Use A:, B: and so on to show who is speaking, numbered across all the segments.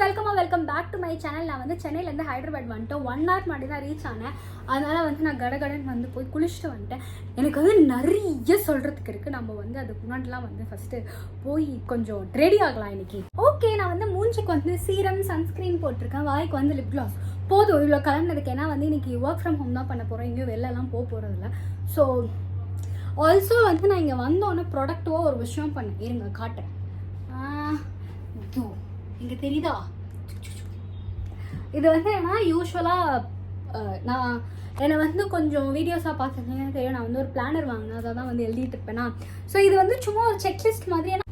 A: Welcome back to my channel. நான் வந்து சென்னையிலேருந்து ஹைதராபாத் வந்துட்டேன். 1 hour முன்னாடி தான் ரீச் ஆனேன். அதனால் வந்து நான் கடகடன் வந்து போய் குளிச்சுட்டு வந்துட்டேன். எனக்கு வந்து நிறைய சொல்கிறதுக்கு இருக்குது. நம்ம வந்து அதுக்கு முன்னாடிலாம் வந்து ஃபஸ்ட்டு போய் கொஞ்சம் ரெடி ஆகலாம் இன்றைக்கி. ஓகே, நான் வந்து மூஞ்சிக்கு வந்து சீரம் சன்ஸ்க்ரீன் போட்டிருக்கேன். வாய்க்கு வந்து லிப் கிளாஸ் போதும் இவ்வளோ கிளம்புனதுக்கு. ஏன்னா வந்து இன்றைக்கி ஒர்க் ஃப்ரம் ஹோம் தான் பண்ண போகிறோம். எங்கேயும் வெளிலலாம் போகிறதில்ல. ஸோ ஆல்சோ வந்து நான் இங்கே வந்தோன்னே ப்ராடக்டாக ஒரு விஷயம் பண்ணேன். இருங்க காட்டுறேன். இங்கே தெரியுதா? இது வந்து ஏன்னா யூஸ்வலாக நான் என்னை வந்து கொஞ்சம் வீடியோஸாக பார்த்துருந்தீங்கன்னா தெரியும். நான் வந்து ஒரு பிளானர் வாங்கினேன். அதை தான் வந்து எழுதிட்டு இருப்பேனா. ஸோ இது வந்து சும்மா ஒரு செக்லிஸ்ட் மாதிரி. ஏன்னா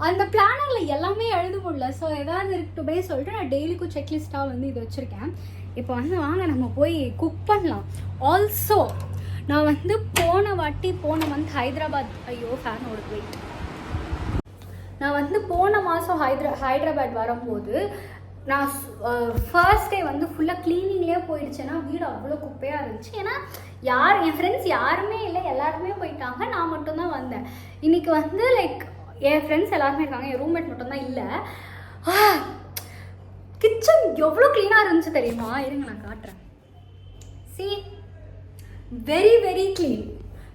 A: அந்த பிளானரில் எல்லாமே எழுத முடியல. ஸோ ஏதாவது இருக்குமே சொல்லிட்டு நான் டெய்லிக்கும் செக்லிஸ்ட்டாக வந்து இது வச்சுருக்கேன். இப்போ வந்து வாங்க நம்ம போய் குக் பண்ணலாம். ஆல்சோ நான் வந்து போன மந்த் ஹைதராபாத், ஐயோ ஃபேன் ஓடுது வெயிட். நான் வந்து போன மாதம் ஹைதராபாத் வரும்போது நான் ஃபர்ஸ்ட் டே வந்து ஃபுல்லாக க்ளீனிங்லேயே போயிடுச்சேன்னா வீடு அவ்வளோ குப்பையாக இருந்துச்சு. ஏன்னா என் ஃப்ரெண்ட்ஸ் யாருமே இல்லை, எல்லாருமே போயிட்டாங்க. நான் மட்டும்தான் வந்தேன். இன்றைக்கி வந்து லைக் என் ஃப்ரெண்ட்ஸ் எல்லாருமே இருக்காங்க, என் ரூம்மேட் மட்டும்தான் இல்லை. கிச்சன் எவ்வளோ க்ளீனாக இருந்துச்சு தெரியுமா? இருங்க நான் காட்டுறேன். C, very very clean.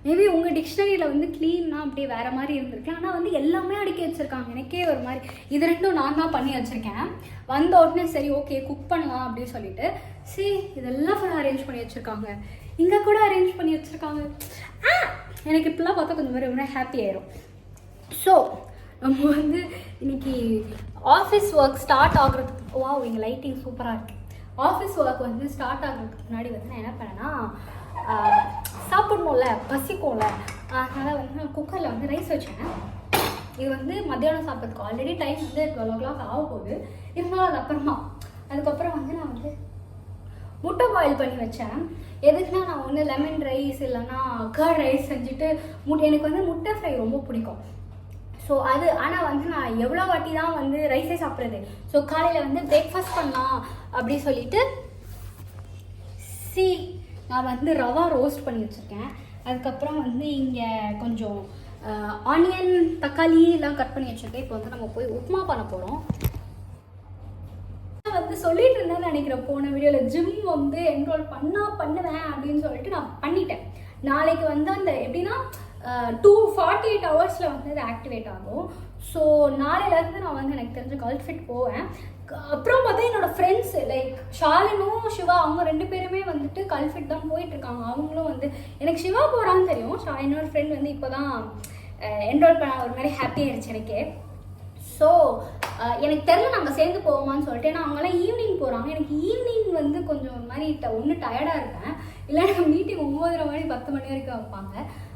A: Maybe உங்கள் டிக்ஷனரியில் வந்து க்ளீன்னா அப்படியே வேறு மாதிரி இருந்திருக்கலாம். ஆனால் வந்து எல்லாமே அடுக்கி வச்சுருக்காங்க. எனக்கே ஒரு மாதிரி இது ரெண்டும் நான் தான் பண்ணி வச்சுருக்கேன். வந்த உடனே சரி ஓகே குக் பண்ணலாம் அப்படின்னு சொல்லிட்டு இதெல்லாம் ஃபுல்லாக அரேஞ்ச் பண்ணி வச்சுருக்காங்க. இங்கே கூட அரேஞ்ச் பண்ணி வச்சுருக்காங்க. எனக்கு இப்படிலாம் பார்த்தா கொஞ்சம் ரொம்ப ஹாப்பி ஆயிரும். ஸோ நம்ம வந்து இன்னைக்கு ஆஃபீஸ் ஒர்க் ஸ்டார்ட் ஆகுறதுக்கு இங்கே லைட்டிங் சூப்பராக இருக்குது. ஆஃபீஸ் ஒர்க் வந்து ஸ்டார்ட் ஆகுறதுக்கு முன்னாடி வந்து நான் என்ன பண்ணேன்னா சாப்பிடணும்ல, பசிக்கும்ல, அதனால் வந்து நான் குக்கரில் வந்து ரைஸ் வச்சேன். இது வந்து மத்தியானம் சாப்பிட்றதுக்கு ஆல்ரெடி டைம் வந்து 12 o'clock ஆக போகுது. இருந்தாலும் அதுக்கப்புறம் வந்து நான் வந்து முட்டை பாயில் பண்ணி வச்சேன். எதுக்குன்னா நான் வந்து லெமன் ரைஸ் இல்லைன்னா கர்ட் ரைஸ் செஞ்சுட்டு எனக்கு வந்து முட்டை ஃப்ரை ரொம்ப பிடிக்கும். ஸோ அது ஆனால் வந்து நான் எவ்வளோ வாட்டி தான் வந்து ரைஸே சாப்பிட்றது. ஸோ காலையில் வந்து பிரேக்ஃபாஸ்ட் பண்ணலாம் அப்படி சொல்லிட்டு நான் வந்து ரவா ரோஸ்ட் பண்ணி வச்சுருக்கேன். அதுக்கப்புறம் வந்து இங்கே கொஞ்சம் ஆனியன் தக்காளி எல்லாம் கட் பண்ணி வச்சுருக்கேன். இப்போ வந்து நம்ம போய் உப்புமா பண்ண போகிறோம். வந்து சொல்லிட்டு இருந்தேன்னு நினைக்கிறேன் போன வீடியோவில். ஜிம் வந்து என்ரோல் பண்ணுவேன் அப்படின்னு சொல்லிட்டு நான் பண்ணிட்டேன். நாளைக்கு வந்து அந்த எப்படின்னா 48 hours வந்து அது ஆக்டிவேட் ஆகும். ஸோ நாளையிலேருந்து நான் வந்து எனக்கு தெரிஞ்ச கல்ஃபிட் போவேன். அப்புறம் பார்த்தா என்னோடய ஃப்ரெண்ட்ஸு லைக் ஷாலினும் சிவா அவங்க 2 பேருமே வந்துட்டு கல்ஃபிட் தான் போயிட்டுருக்காங்க. அவங்களும் வந்து எனக்கு சிவா போகிறான்னு தெரியும். என்னோட ஃப்ரெண்ட் வந்து இப்போ தான் என்ரோல் பண்ண ஒரு மாதிரி ஹாப்பி ஆயிடுச்சு எனக்கு. ஸோ எனக்கு தெரில நாங்கள் சேர்ந்து போவோமான்னு சொல்லிட்டு. ஏன்னா அவங்களாம் ஈவினிங் போகிறாங்க. எனக்கு ஈவினிங் வந்து கொஞ்சம் ஒரு மாதிரி ஒன்று டயர்டாக இருப்பேன். இல்லை எனக்கு மீட்டிங் 9:30 மணி 10 மணி வரைக்கும் வைப்பாங்க.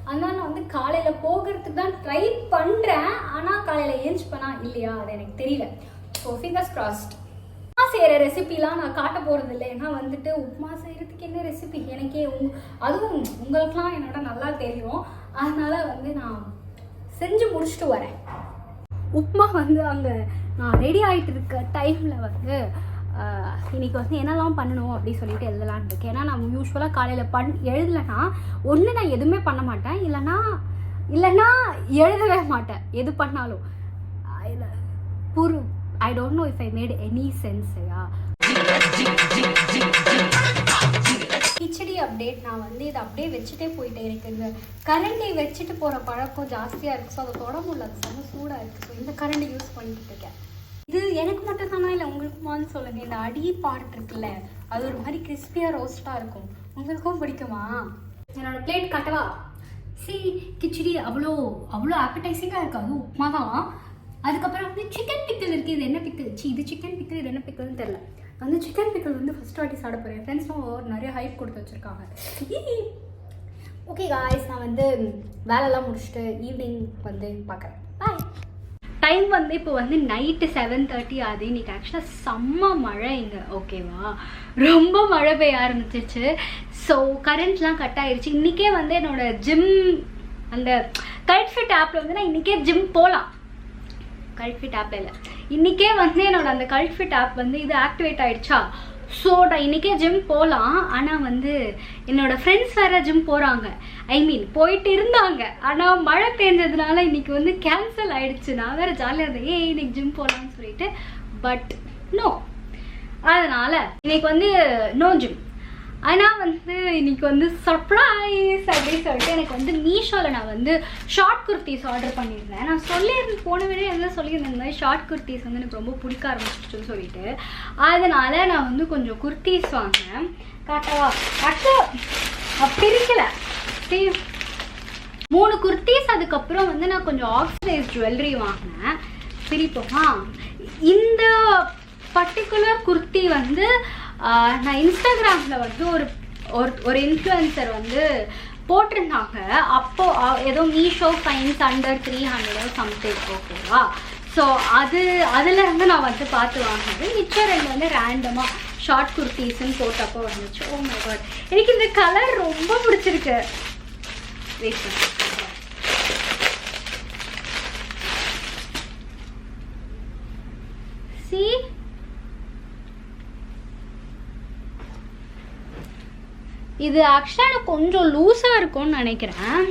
A: அதனால நான் வந்து காலையில் போகிறதுக்கு தான் ட்ரை பண்ணுறேன். ஆனால் காலையில் ஏஞ்ச் பண்ணா இல்லையா அது எனக்கு தெரியல. So fingers crossed. உப்புமா செய்கிற ரெசிபிலாம் நான் காட்ட போகிறது இல்லை. ஏன்னா வந்துட்டு உப்புமா செய்கிறதுக்கு என்ன ரெசிபி எனக்கே அதுவும் உங்களுக்குலாம் என்னோட நல்லா தெரியும். அதனால் வந்து நான் செஞ்சு முடிச்சுட்டு வரேன். உப்புமா வந்து அங்கே நான் ரெடி ஆகிட்டு இருக்க டைமில் வந்து இன்றைக்கி வந்து என்னெல்லாம் பண்ணணும் அப்படின்னு சொல்லிட்டு எழுதலான் இருக்கேன். ஏன்னா நான் யூஸ்வலாக காலையில் எழுதலைன்னா ஒன்று நான் எதுவுமே பண்ண மாட்டேன், இல்லைன்னா எழுதவே மாட்டேன் எது பண்ணாலும். I don't know if I made any sense. Khichdi update. நான் வந்து இதை அப்படியே வச்சுட்டே போயிட்டேன். எனக்கு இந்த கரண்டி வச்சுட்டு போகிற பழக்கம் ஜாஸ்தியாக இருக்குது. ஸோ அதை தொட முடியல, அது செம்ம சூடாக இருக்குது. ஸோ இந்த கரண்டி யூஸ் பண்ணிட்டு இருக்கேன். இது எனக்கு மட்டும் தானா இல்லை உங்களுக்குமான்னு சொல்லுங்கள். இந்த அடி பார்ட் இருக்குல்ல அது ஒரு மாதிரி கிறிஸ்பியாக ரோஸ்ட்டாக இருக்கும். உங்களுக்கும் பிடிக்குமா? என்னோடய பிளேட் காட்டவா? கிச்சடி அவ்வளோ ஆப்படைசிங்காக இருக்குது. அது உப்புமா தான். அதுக்கப்புறம் வந்து சிக்கன் பிக்கிள் இருக்குது. இது என்ன பிக்கிள்? இது சிக்கன் பிக்கிள், இது என்ன பிக்கிள்னு தெரில. வந்து சிக்கன் பிக்கிள் வந்து ஃபஸ்ட் வாட்டி சாப்பிட போகிறேன். ஃப்ரெண்ட்ஸ்லாம் நிறைய ஹைப் கொடுத்து வச்சுருக்காங்க. ஓகே காய்ஸ், நான் வந்து வேலைலாம் முடிச்சுட்டு ஈவினிங் வந்து பார்க்குறேன். பாய். டைம் வந்து இப்போ வந்து நைட்டு 7:30 ஆகுது. இன்றைக்கி ஆக்சுவலாக செம்ம மழை இங்கே. ஓகேவா, ரொம்ப மழை பெய்ய ஆரம்பிச்சிருச்சு. ஸோ கரண்ட்லாம் கட் ஆகிடுச்சு. இன்றைக்கே வந்து என்னோடய ஜிம் அந்த கல்ஃபிட் ஆப்பில் வந்து நான் இன்றைக்கே ஜிம் போகலாம். கல்ஃபிட் ஆப்பில் இல்லை, இன்றைக்கே வந்து என்னோட அந்த கல்ஃபிட் ஆப் வந்து இது ஆக்டிவேட் ஆகிடுச்சா. ஸோ நான் இன்றைக்கே ஜிம் போகலாம். ஆனால் வந்து என்னோடய ஃப்ரெண்ட்ஸ் வேறு ஜிம் போகிறாங்க. போயிட்டு இருந்தாங்க. ஆனால் மழை பெஞ்சதுனால இன்றைக்கி வந்து கேன்சல் ஆகிடுச்சு. நான் வேறு ஜாலியாக இருந்தேன், இன்னைக்கு ஜிம் போகலான்னு சொல்லிட்டு. But no. அதனால இன்னைக்கு வந்து நோ ஜிம். ஆனால் வந்து இன்னைக்கு வந்து சர்ப்ரைஸ் அப்படின்னு சொல்லிட்டு எனக்கு வந்து மீஷோவில் நான் வந்து ஷார்ட் குர்த்திஸ் ஆர்டர் பண்ணியிருந்தேன். நான் சொல்லியிருந்தேன் போன வீடியோ எதாவது சொல்லியிருந்தேன் இந்த மாதிரி ஷார்ட் குர்த்திஸ் வந்து எனக்கு ரொம்ப பிடிக்க ஆரம்பிச்சிச்சுன்னு சொல்லிட்டு. அதனால நான் வந்து கொஞ்சம் குர்த்திஸ் வாங்கினேன். காட்டவா? ஆக்சுவலாக பிரிக்கலை. 3 குர்த்திஸ். அதுக்கப்புறம் வந்து நான் கொஞ்சம் ஆக்சிடைஸ் ஜுவல்லரி வாங்கினேன். பிரிப்போமா? இந்த பர்டிகுலர் குர்த்தி வந்து நான் இன்ஸ்டாகிராமில் வந்து ஒரு இன்ஃப்ளூயன்சர் வந்து போட்டிருந்தாங்க. அப்போ ஏதோ மீஷோ ஃபைன்ஸ் அண்டர் 300 சம்திங். ஓகேவா? ஸோ அதுலேருந்து நான் வந்து பார்த்து வாங்கினது. மிச்சம் 2 வந்து ரேண்டமாக ஷார்ட் குர்த்திஸ்ன்னு போட்டப்போ வந்துச்சு. ஓ மை காட், எனக்கு இந்த கலர் ரொம்ப பிடிச்சிருக்கு. வெயிட் பண்ணி இது ஆக்சுவலாக எனக்கு கொஞ்சம் லூஸாக இருக்கும்னு நினைக்கிறேன்.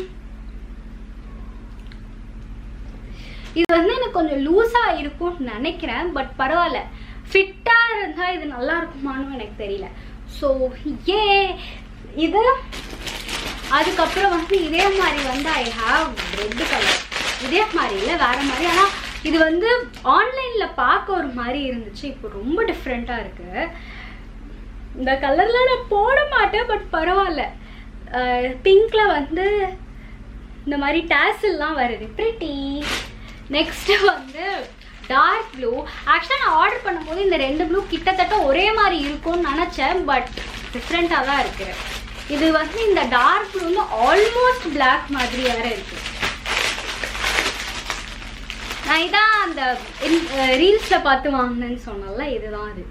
A: இது வந்து எனக்கு கொஞ்சம் லூஸாக இருக்கும்னு நினைக்கிறேன். பட் பரவாயில்ல, ஃபிட்டாக இருந்தால் இது நல்லா இருக்குமான்னு எனக்கு தெரியல. ஸோ இது அதுக்கப்புறம் வந்து இதே மாதிரி வந்து ஐ ஹாவ் ரெட் கலர். இதே மாதிரி இல்லை, வேறு மாதிரி. ஆனால் இது வந்து ஆன்லைனில் பார்க்க ஒரு மாதிரி இருந்துச்சு. இப்போ ரொம்ப டிஃப்ரெண்ட்டாக இருக்குது. இந்த கலரில் நான் போட மாட்டேன், பட் பரவாயில்ல. பிங்க்கில் வந்து இந்த மாதிரி டேசில்லாம் வருது. ப்ரிட்டி. நெக்ஸ்ட்டு வந்து டார்க் ப்ளூ. ஆக்சுவலாக நான் ஆர்டர் பண்ணும்போது இந்த 2 ப்ளூ கிட்டத்தட்ட ஒரே மாதிரி இருக்கும்னு நினச்சேன். பட் டிஃப்ரெண்ட்டாக தான் இருக்குது. இது வந்து இந்த டார்க் ப்ளூ வந்து ஆல்மோஸ்ட் பிளாக் மாதிரி வேறு இருக்குது. நான் இதான் அந்த ரீல்ஸில் பார்த்து வாங்கினேன்னு சொன்னால இதுதான் அது.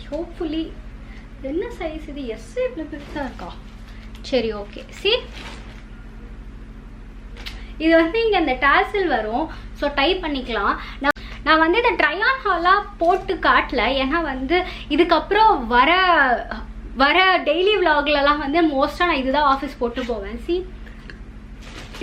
A: ஹோப்ஃபுல்லி என்ன சைஸ் இது? எஸ் இவ்வளோ பெருசாக இருக்கா? சரி, ஓகே. இது வந்து இங்கே இந்த டாசில் வரும். ஸோ டைப் பண்ணிக்கலாம். நான் வந்து இந்த ட்ரை ஆன் ஹாலாக போட்டு காட்டல. ஏன்னா வந்து இதுக்கப்புறம் வர டெய்லி விலாக்லலாம் வந்து மோஸ்ட்டாக நான் இதுதான் ஆஃபீஸ் போட்டு போவேன்.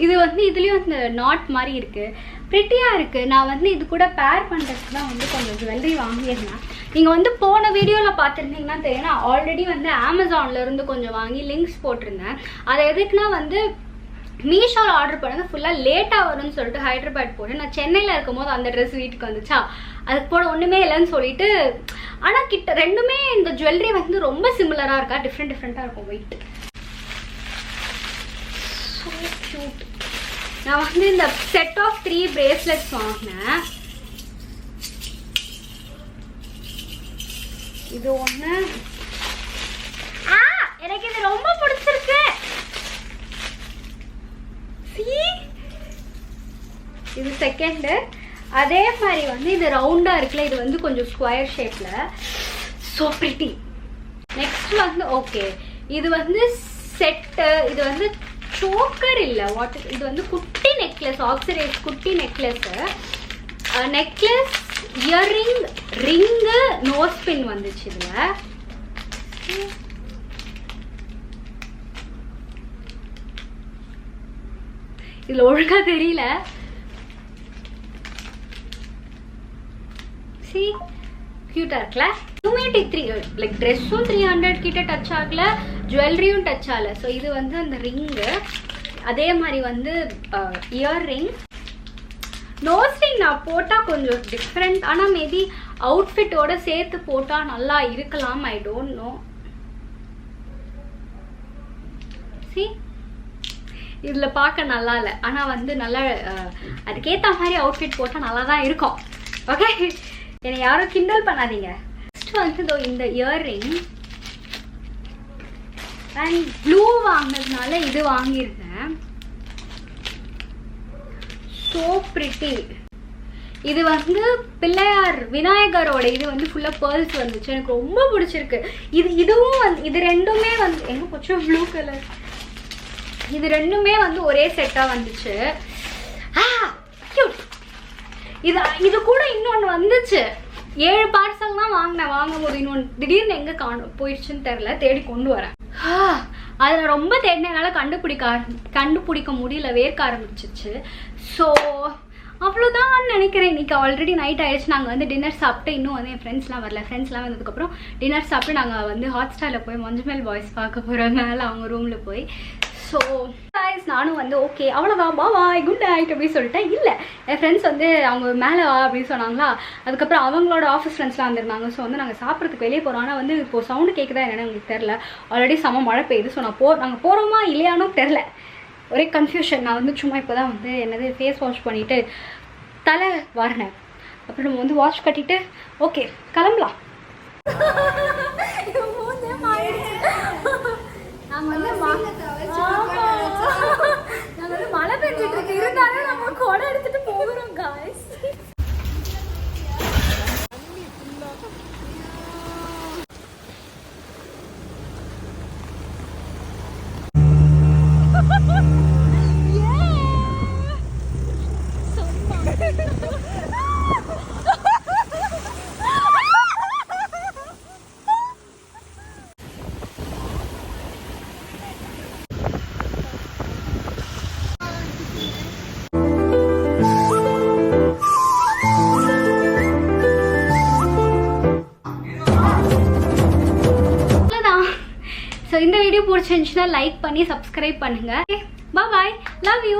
A: இது வந்து இதுலேயும் இந்த நாட் மாதிரி இருக்குது. ப்ரிட்டியாக இருக்குது. நான் வந்து இது கூட பேர் பண்ணுறதுக்கு தான் வந்து கொஞ்சம் ஜுவல்லரி வாங்கியிருந்தேன். நீங்கள் வந்து போன வீடியோவில் பார்த்துருந்தீங்கன்னா தெரியும், நான் ஆல்ரெடி வந்து அமேசான்லேருந்து கொஞ்சம் வாங்கி லிங்க்ஸ் போட்டிருந்தேன். அதை எதுக்குன்னா வந்து மீஷோவில் ஆர்டர் பண்ணுங்க ஃபுல்லாக லேட்டாக வரும்னு சொல்லிட்டு ஹைதராபாத் போனேன். நான் சென்னையில் இருக்கும் போது அந்த ட்ரெஸ் வீட்டுக்கு வந்துச்சா, அதுக்கு போட ஒன்றுமே இல்லைன்னு சொல்லிட்டு. ஆனால் ரெண்டுமே இந்த ஜுவல்லரி வந்து ரொம்ப சிமிலராக இருக்கா, டிஃப்ரெண்ட்டாக இருக்கும். Wait so cute. நான் வந்து இந்த செட் ஆஃப் 3 பிரேஸ்லெட்ஸ் வாங்கினேன். இது ஒன்று. எனக்கு இது ரொம்ப பிடிச்சிருக்கு. இது செகண்ட். அதே மாதிரி வந்து இது ரவுண்டாக இருக்குல்ல, இது வந்து கொஞ்சம் ஸ்கொயர் ஷேப்பில். So pretty. நெக்ஸ்ட் வந்து ஓகே, இது வந்து செட்டு. இது வந்து சோக்கர் இல்லை, இது வந்து குட்டி நெக்லஸ், ஆக்சிடைஸ் குட்டி necklace. Necklace, earring, ring, nose pin வந்துச்சு இதில். இதில் ஒழுங்காக தெரியல. கியூட்டா இருக்குல்ல? 283 லைக் ட்ரெஸ்ஸும் 300 கிட்ட டச் ஆகல, ஜுவல்லரியும் டச் ஆகல. ஸோ இது வந்து அந்த ரிங்கு. அதே மாதிரி வந்து இயர்ரிங். நோஸ் ரிங் நான் போட்டால் கொஞ்சம் டிஃப்ரெண்ட். ஆனால் மேபி அவுட்ஃபிட்டோட சேர்த்து போட்டால் நல்லா இருக்கலாம். I don't know. இதில் பார்க்க நல்லா இல்லை, ஆனால் வந்து நல்லா அதுக்கேற்ற மாதிரி அவுட்ஃபிட் போட்டால் நல்லா தான் இருக்கும். ஓகே, என்னை யாரும் கிண்டல் பண்ணாதீங்க. நெக்ஸ்ட் வந்து இந்த இயர்ரிங் அண்ட் ப்ளூ வாங்கினதுனால இது வாங்கியிருந்தேன். So pretty. இது வந்து பிள்ளையார் விநாயகரோட இது வந்து ஃபுல்லாக பேர்ல்ஸ் வந்துச்சு. எனக்கு ரொம்ப பிடிச்சிருக்கு. இதுவும் வந்து இது ரெண்டுமே வந்து எங்கே போச்சு ப்ளூ கலர். இது ரெண்டுமே வந்து ஒரே செட்டாக வந்துச்சு. இது கூட இன்னொன்று வந்துச்சு. 7 பார்சல் தான் வாங்கும்போது இன்னொன்று திடீர்னு எங்கே போயிடுச்சுன்னு தெரில. தேடி கொண்டு வரேன். அதில் ரொம்ப தேடினால கண்டுபிடிக்க முடியல, வேர்க்க ஆரம்பிச்சிச்சு. ஸோ அவ்வளோதான் நினைக்கிறேன். இன்றைக்கி ஆல்ரெடி நைட் ஆகிடுச்சு. நாங்கள் வந்து டின்னர் சாப்பிட்டு இன்னும் வந்து என் ஃப்ரெண்ட்ஸ்லாம் வரல. ஃப்ரெண்ட்ஸ்லாம் வந்ததுக்கப்புறம் டின்னர் சாப்பிட்டு நாங்கள் வந்து ஹாட்ஸ்டாரில் போய் மஞ்சுமேல் பாய்ஸ் பார்க்க போகிறோம் மேலே அவங்க ரூமில் போய். ஸோ கைஸ் நானும் வந்து ஓகே அவ்வளோதான் பாய் குட் நைட் அப்படின்னு சொல்லிட்டேன். இல்லை என் ஃப்ரெண்ட்ஸ் வந்து அவங்க மேலே வா அப்படின்னு சொன்னாங்களா. அதுக்கப்புறம் அவங்களோட ஆஃபீஸ் ஃப்ரெண்ட்ஸ்லாம் வந்திருந்தாங்க. ஸோ வந்து நாங்கள் சாப்பிட்றதுக்கு வெளியே போகிறோம். ஆனால் வந்து இப்போது சவுண்டு கேட்குதா என்னென்னு உங்களுக்கு தெரில. ஆல்ரெடி செம மழை பெய்யுது. ஸோ நாங்கள் போகிறோமா இல்லையானோ தெரில, ஒரே கன்ஃபியூஷன். நான் வந்து சும்மா இப்போ தான் வந்து என்னது ஃபேஸ் வாஷ் பண்ணிவிட்டு தலை வாரினேன். அப்புறம் நம்ம வந்து வாஷ் கட்டிட்டு ஓகே கிளம்பலாம். நாங்கள் வந்து மழை பெஞ்சிட்டு இருக்கு, இருந்தாலும் நம்ம கொடை எடுத்துட்டு போகிறோம் காய்ஸ். ஸோ இந்த வீடியோ பிடிச்சிருந்துச்சுன்னா லைக் பண்ணி சப்ஸ்கிரைப் பண்ணுங்கள். பாய், லவ் யூ.